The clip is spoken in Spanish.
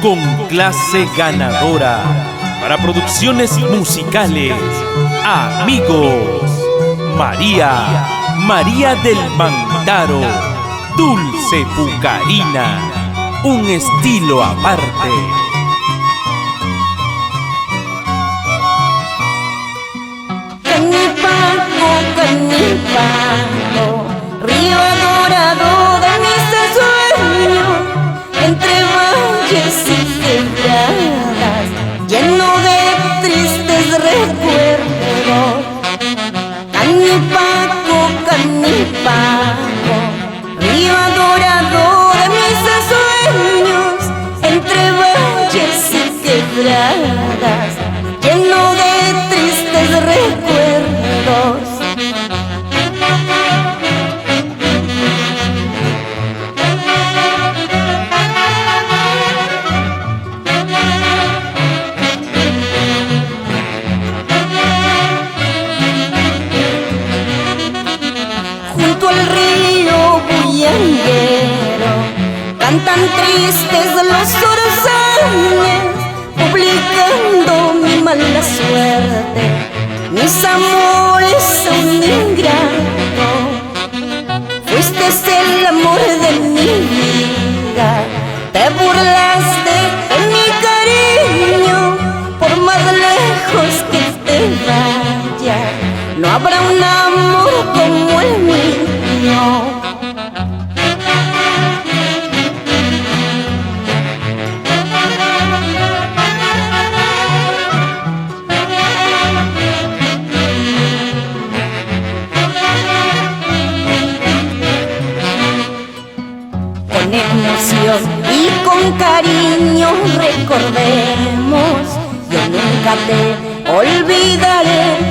Con clase ganadora para producciones musicales, amigos, María del Mantaro, Dulce Pucarina, un estilo aparte. Canipaco, río dorado de mis sueños, entre valles y quebradas, lleno de tristes recuerdos. Canipaco, Canipaco, río dorado de mis sueños, entre valles y quebradas, lleno de tristes recuerdos. Junto al río bullanguero cantan tristes los zorzales, publicando mi mala suerte, mis amores a un ingrato. Fuiste el amor de mi vida, te burlaste de mi cariño. Por más lejos que te vayas, no habrá un amor como el mío. Con emoción y con cariño recordemos, yo nunca te olvidaré.